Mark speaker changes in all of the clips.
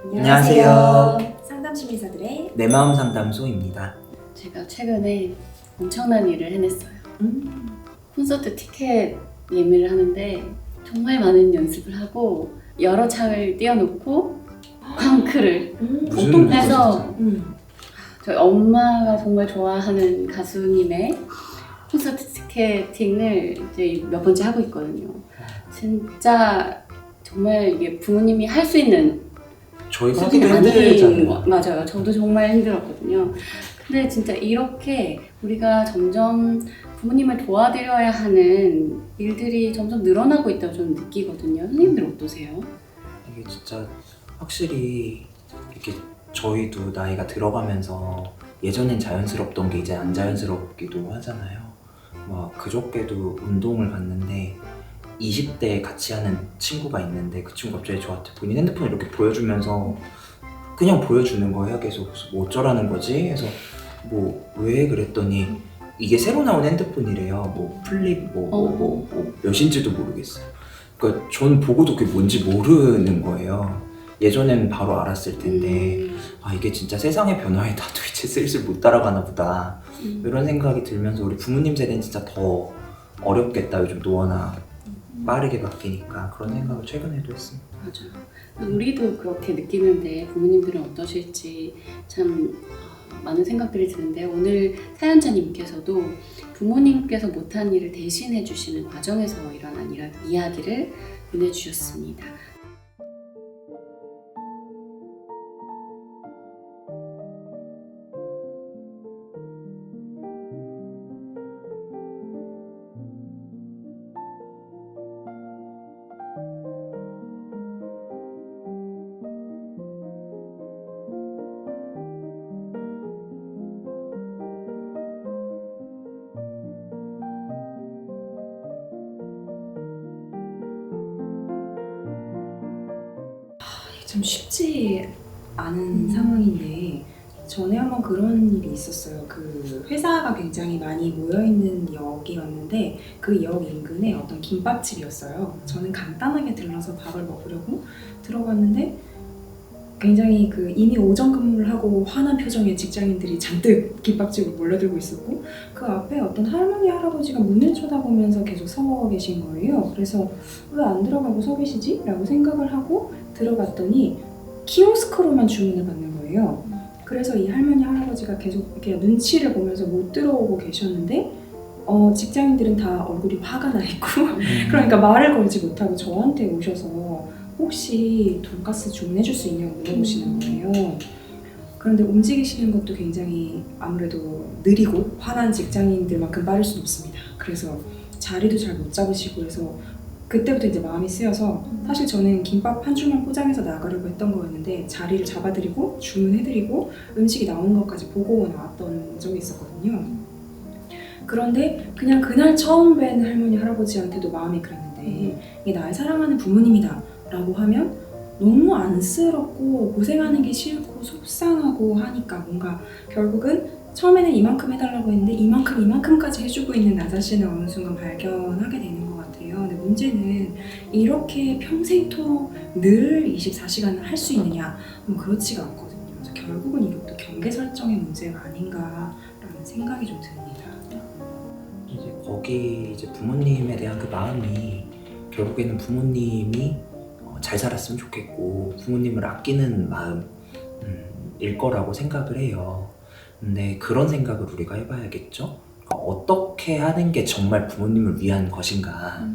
Speaker 1: 안녕하세요.
Speaker 2: 상담심리사들의
Speaker 1: 내 마음 상담소입니다.
Speaker 3: 제가 최근에 엄청난 일을 해냈어요. 콘서트 티켓 예매를 하는데 정말 많은 연습을 하고 여러 창을 띄워놓고 쾅크를
Speaker 1: 무슨
Speaker 3: 해서
Speaker 1: 일이죠?
Speaker 3: 저희 엄마가 정말 좋아하는 가수님의 콘서트 티켓팅을 이제 몇 번째 하고 있거든요. 진짜 정말 이게 부모님이 할 수 있는
Speaker 1: 저희가
Speaker 3: 수준이
Speaker 1: 하기도
Speaker 3: 아닌
Speaker 1: 힘들잖아요.
Speaker 3: 맞아요. 저도 정말 힘들었거든요. 근데 진짜 이렇게 우리가 점점 부모님을 도와드려야 하는 일들이 점점 늘어나고 있다고 저는 느끼거든요. 선생님들 어떠세요?
Speaker 1: 이게 진짜 확실히 이렇게 저희도 나이가 들어가면서 예전엔 자연스럽던 게 이제 안 자연스럽기도 하잖아요. 막 그저께도 운동을 갔는데 20대에 같이 하는 친구가 있는데 그 친구 갑자기 저한테 본인 핸드폰을 이렇게 보여주면서 그냥 보여주는 거예요. 계속 뭐 어쩌라는 거지? 해서 뭐 왜 그랬더니 이게 새로 나온 핸드폰이래요. 뭐 플립 뭐 몇인지도 모르겠어요. 그러니까 전 보고도 그게 뭔지 모르는 거예요. 예전에는 바로 알았을 텐데 아 이게 진짜 세상의 변화에 나도 이제 슬슬 못 따라가나 보다 이런 생각이 들면서 우리 부모님 세대는 진짜 더 어렵겠다. 요즘 노화나 빠르게 바뀌니까 그런 생각을 최근에도 했습니다.
Speaker 3: 맞아요. 우리도 그렇게 느끼는데 부모님들은 어떠실지 참 많은 생각들이 드는데 오늘 사연자님께서도 부모님께서 못한 일을 대신해 주시는 과정에서 일어난 이야기를 보내주셨습니다.
Speaker 2: 참 쉽지 않은 상황인데 전에 한번 그런 일이 있었어요. 그 회사가 굉장히 많이 모여있는 역이었는데 그 역 인근에 어떤 김밥집이었어요. 저는 간단하게 들러서 밥을 먹으려고 들어갔는데 굉장히 그 이미 오전 근무를 하고 화난 표정의 직장인들이 잔뜩 김밥집을 몰려들고 있었고 그 앞에 어떤 할머니 할아버지가 문을 쳐다보면서 계속 서 계신 거예요. 그래서 왜 안 들어가고 서 계시지? 라고 생각을 하고 들어갔더니 키오스크로만 주문을 받는 거예요. 그래서 이 할머니 할아버지가 계속 이렇게 눈치를 보면서 못 들어오고 계셨는데 직장인들은 다 얼굴이 화가 나 있고 그러니까 말을 걸지 못하고 저한테 오셔서 혹시 돈가스 주문해줄 수 있냐고 물어보시는 거예요. 그런데 움직이시는 것도 굉장히 아무래도 느리고 화난 직장인들만큼 빠를 수는 없습니다. 그래서 자리도 잘 못 잡으시고 그래서 그때부터 이제 마음이 쓰여서 사실 저는 김밥 한 줄만 포장해서 나가려고 했던 거였는데 자리를 잡아드리고 주문해드리고 음식이 나오는 것까지 보고 나왔던 적이 있었거든요. 그런데 그냥 그날 처음 뵌 할머니 할아버지한테도 마음이 그랬는데 이게 나의 사랑하는 부모님이다 라고 하면 너무 안쓰럽고 고생하는 게 싫고 속상하고 하니까 뭔가 결국은 처음에는 이만큼 해달라고 했는데 이만큼까지 해주고 있는 나 자신을 어느 순간 발견하게 되는 것 같아요. 근데 문제는 이렇게 평생토록 늘 24시간을 할 수 있느냐? 그렇지가 않거든요. 그래서 결국은 이것도 경계 설정의 문제가 아닌가라는 생각이 좀 듭니다.
Speaker 1: 이제 거기 이제 부모님에 대한 그 마음이 결국에는 부모님이 잘 살았으면 좋겠고 부모님을 아끼는 마음일 거라고 생각을 해요. 근데 그런 생각을 우리가 해봐야겠죠? 어떻게 하는 게 정말 부모님을 위한 것인가?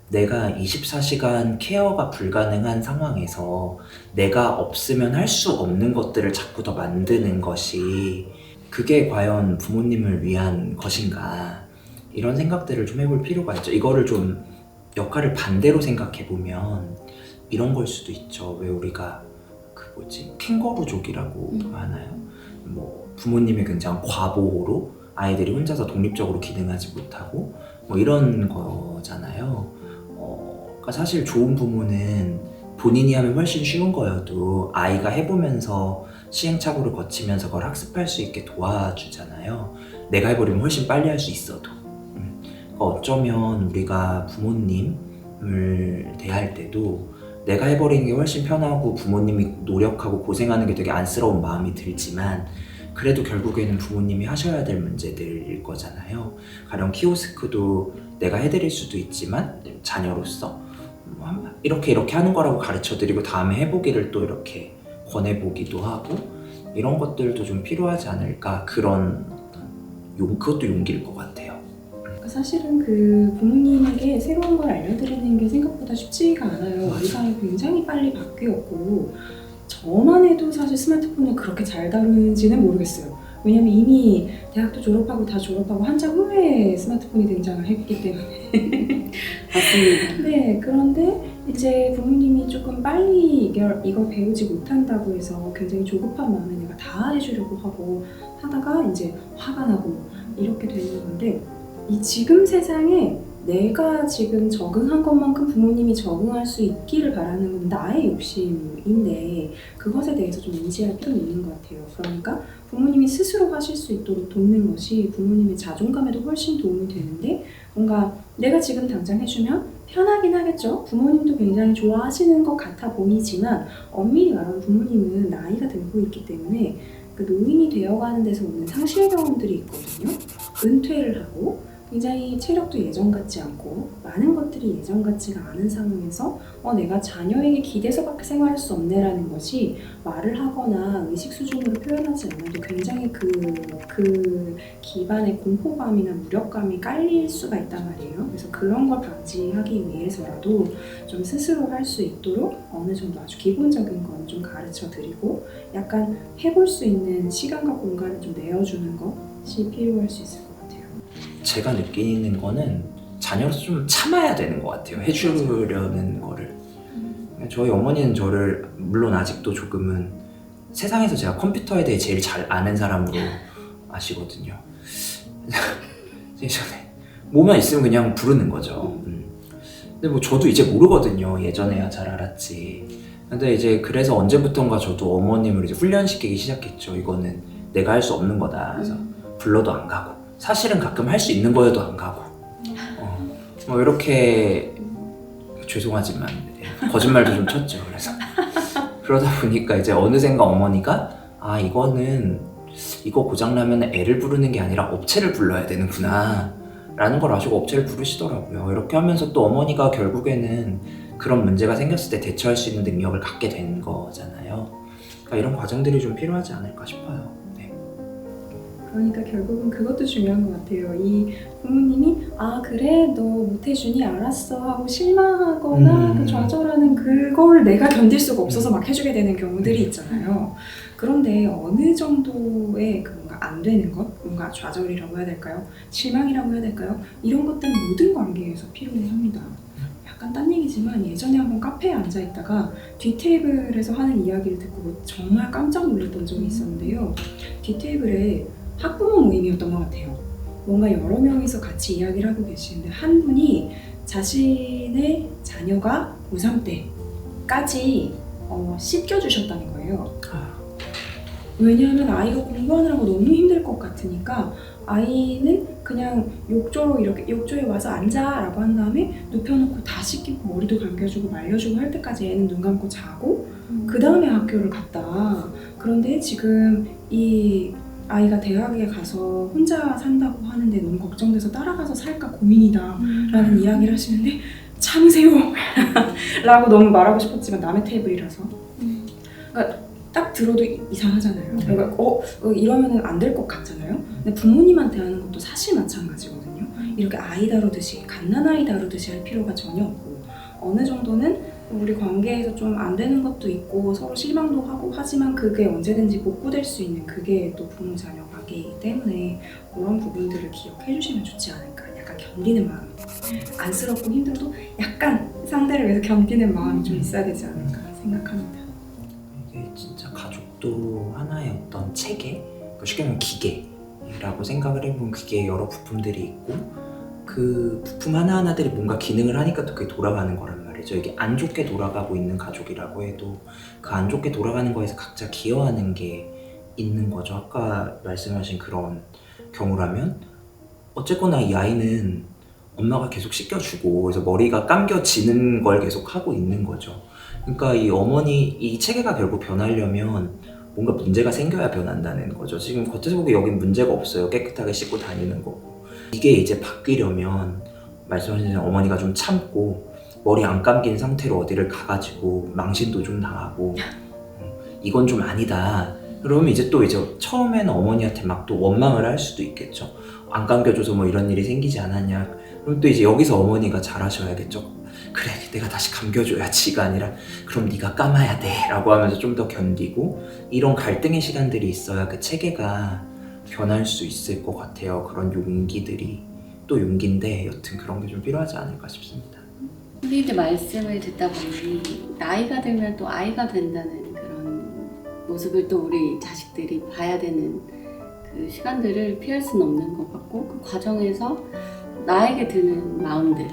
Speaker 1: 내가 24시간 케어가 불가능한 상황에서 내가 없으면 할 수 없는 것들을 자꾸 더 만드는 것이 그게 과연 부모님을 위한 것인가? 이런 생각들을 좀 해볼 필요가 있죠. 이거를 좀 역할을 반대로 생각해보면 이런 걸 수도 있죠. 왜 우리가 캥거루족이라고 하나요? 뭐 부모님의 굉장한 과보호로 아이들이 혼자서 독립적으로 기능하지 못하고 뭐 이런 거잖아요. 그러니까 사실 좋은 부모는 본인이 하면 훨씬 쉬운 거여도 아이가 해보면서 시행착오를 거치면서 그걸 학습할 수 있게 도와주잖아요. 내가 해버리면 훨씬 빨리 할 수 있어도. 어쩌면 우리가 부모님을 대할 때도 내가 해버리는 게 훨씬 편하고 부모님이 노력하고 고생하는 게 되게 안쓰러운 마음이 들지만 그래도 결국에는 부모님이 하셔야 될 문제들일 거잖아요. 가령 키오스크도 내가 해드릴 수도 있지만 자녀로서 이렇게 하는 거라고 가르쳐드리고 다음에 해보기를 또 이렇게 권해보기도 하고 이런 것들도 좀 필요하지 않을까. 그것도 용기일 것 같아요.
Speaker 2: 사실은 그 부모님에게 새로운 걸 알려드리는 게 생각보다 쉽지가 않아요.
Speaker 1: 맞아.
Speaker 2: 세상이 굉장히 빨리 바뀌었고 저만 해도 사실 스마트폰을 그렇게 잘 다루는지는 모르겠어요. 왜냐면 이미 대학도 졸업하고 다 졸업하고 한참 후에 스마트폰이 등장을 했기 때문에
Speaker 3: 맞습니다.
Speaker 2: 네, 그런데 이제 부모님이 조금 빨리 이걸 배우지 못한다고 해서 굉장히 조급한 마음에 내가 다 해주려고 하고 하다가 이제 화가 나고 이렇게 되는 건데 이 지금 세상에 내가 지금 적응한 것만큼 부모님이 적응할 수 있기를 바라는 건 나의 욕심인데 그것에 대해서 좀 인지할 필요는 있는 것 같아요. 그러니까 부모님이 스스로 하실 수 있도록 돕는 것이 부모님의 자존감에도 훨씬 도움이 되는데 뭔가 내가 지금 당장 해주면 편하긴 하겠죠. 부모님도 굉장히 좋아하시는 것 같아 보이지만 엄밀히 말하면 부모님은 나이가 들고 있기 때문에 그 노인이 되어가는 데서 오는 상실 경험들이 있거든요. 은퇴를 하고 굉장히 체력도 예전 같지 않고 많은 것들이 예전 같지가 않은 상황에서 내가 자녀에게 기대서밖에 생활할 수 없네라는 것이 말을 하거나 의식 수준으로 표현하지 않아도 굉장히 그 기반의 공포감이나 무력감이 깔릴 수가 있단 말이에요. 그래서 그런 걸 방지하기 위해서라도 좀 스스로 할 수 있도록 어느 정도 아주 기본적인 건 좀 가르쳐 드리고 약간 해볼 수 있는 시간과 공간을 좀 내어주는 것이 필요할 수 있을 것 같아요.
Speaker 1: 제가 느끼는 거는 자녀로서 좀 참아야 되는 것 같아요. 해주려는 거를. 저희 어머니는 저를 물론 아직도 조금은 세상에서 제가 컴퓨터에 대해 제일 잘 아는 사람으로 아시거든요. 예전에 뭐만 있으면 그냥 부르는 거죠. 근데 뭐 저도 이제 모르거든요. 예전에야 잘 알았지. 근데 이제 그래서 언제부턴가 저도 어머님을 이제 훈련시키기 시작했죠. 이거는 내가 할 수 없는 거다. 그래서 불러도 안 가고 사실은 가끔 할 수 있는 거여도 안 가고 뭐 이렇게 죄송하지만 거짓말도 좀 쳤죠. 그래서 그러다 보니까 이제 어느샌가 어머니가 이거 고장나면 애를 부르는 게 아니라 업체를 불러야 되는구나 라는 걸 아시고 업체를 부르시더라고요. 이렇게 하면서 또 어머니가 결국에는 그런 문제가 생겼을 때 대처할 수 있는 능력을 갖게 된 거잖아요. 그러니까 이런 과정들이 좀 필요하지 않을까 싶어요. 네.
Speaker 2: 그러니까 결국은 그것도 중요한 것 같아요. 이 부모님이 그래 너 못해주니 알았어 하고 실망하거나 그 좌절하는 그걸 내가 견딜 수가 없어서 막 해주게 되는 경우들이 있잖아요. 그런데 어느 정도의 그 뭔가 안 되는 것, 뭔가 좌절이라고 해야 될까요? 실망이라고 해야 될까요? 이런 것들은 모든 관계에서 필요합니다. 약간 딴 얘기지만 예전에 한번 카페에 앉아있다가 뒷테이블에서 하는 이야기를 듣고 정말 깜짝 놀랐던 적이 있었는데요. 뒷테이블에 학부모 모임이었던 것 같아요. 뭔가 여러 명이서 같이 이야기를 하고 계시는데 한 분이 자신의 자녀가 고3 때까지 씻겨주셨다는 거예요. 왜냐하면 아이가 공부하느라고 너무 힘들 것 같으니까 아이는 그냥 욕조에 와서 앉아라고 한 다음에 눕혀놓고 다 씻기고 머리도 감겨주고 말려주고 할 때까지 애는 눈 감고 자고 그 다음에 학교를 갔다. 그런데 지금 이 아이가 대학에 가서 혼자 산다고 하는데 너무 걱정돼서 따라가서 살까 고민이다 라는 이야기를 하시는데 참으세요 라고 너무 말하고 싶었지만 남의 테이블이라서 그러니까 딱 들어도 이상하잖아요. 그러니까 이러면 안 될 것 같잖아요. 근데 부모님한테 하는 것도 사실 마찬가지거든요. 이렇게 아이 다루듯이 갓난아이 다루듯이 할 필요가 전혀 없고 어느 정도는 우리 관계에서 좀 안 되는 것도 있고 서로 실망도 하고 하지만 그게 언제든지 복구될 수 있는 그게 또 부모 자녀 관계이기 때문에 그런 부분들을 기억해 주시면 좋지 않을까. 약간 견디는 마음, 안쓰럽고 힘들어도 약간 상대를 위해서 견디는 마음이 좀 있어야 되지 않을까 생각합니다.
Speaker 1: 이게 진짜 가족도 하나의 어떤 체계, 쉽게 말하면 기계라고 생각을 해보면 기계에 여러 부품들이 있고 그 부품 하나하나들이 뭔가 기능을 하니까 또 그게 돌아가는 거란 말이죠. 이게 안 좋게 돌아가고 있는 가족이라고 해도 그 안 좋게 돌아가는 거에서 각자 기여하는 게 있는 거죠. 아까 말씀하신 그런 경우라면 어쨌거나 이 아이는 엄마가 계속 씻겨주고 그래서 머리가 감겨지는 걸 계속 하고 있는 거죠. 그러니까 이 어머니 이 체계가 결국 변하려면 뭔가 문제가 생겨야 변한다는 거죠. 지금 겉에서 보기 여긴 문제가 없어요. 깨끗하게 씻고 다니는 거고. 이게 이제 바뀌려면 말씀하신 어머니가 좀 참고 머리 안 감긴 상태로 어디를 가가지고 망신도 좀 당하고 이건 좀 아니다. 그러면 이제 또 이제 처음에는 어머니한테 막 또 원망을 할 수도 있겠죠. 안 감겨줘서 뭐 이런 일이 생기지 않았냐. 그럼 또 이제 여기서 어머니가 잘하셔야겠죠. 그래, 내가 다시 감겨줘야지가 아니라 그럼 네가 감아야 돼 라고 하면서 좀 더 견디고 이런 갈등의 시간들이 있어야 그 체계가 변할 수 있을 것 같아요. 그런 용기들이 또 용기인데 여튼 그런 게 좀 필요하지 않을까 싶습니다.
Speaker 3: 선생님들 말씀을 듣다 보니 나이가 들면 또 아이가 된다는 그런 모습을 또 우리 자식들이 봐야 되는 그 시간들을 피할 수는 없는 것 같고 그 과정에서 나에게 드는 마음들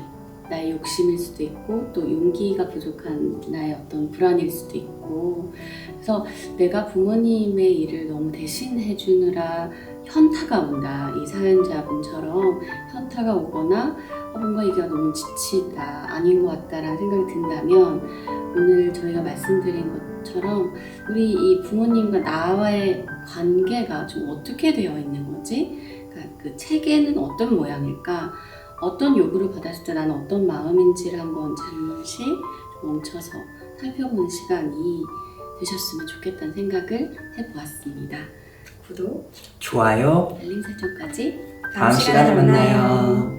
Speaker 3: 나의 욕심일 수도 있고 또 용기가 부족한 나의 어떤 불안일 수도 있고 그래서 내가 부모님의 일을 너무 대신해 주느라 현타가 온다. 이 사연자분처럼 현타가 오거나 뭔가 이게 너무 지치다, 아닌 것 같다라는 생각이 든다면 오늘 저희가 말씀드린 것처럼 우리 이 부모님과 나와의 관계가 좀 어떻게 되어 있는 거지? 그러니까 그 체계는 어떤 모양일까? 어떤 요구를 받았을 때 나는 어떤 마음인지를 한번 잠시 멈춰서 살펴보는 시간이 되셨으면 좋겠다는 생각을 해보았습니다.
Speaker 2: 구독,
Speaker 1: 좋아요.
Speaker 3: 알림 설정까지
Speaker 1: 다음 시간에 만나요.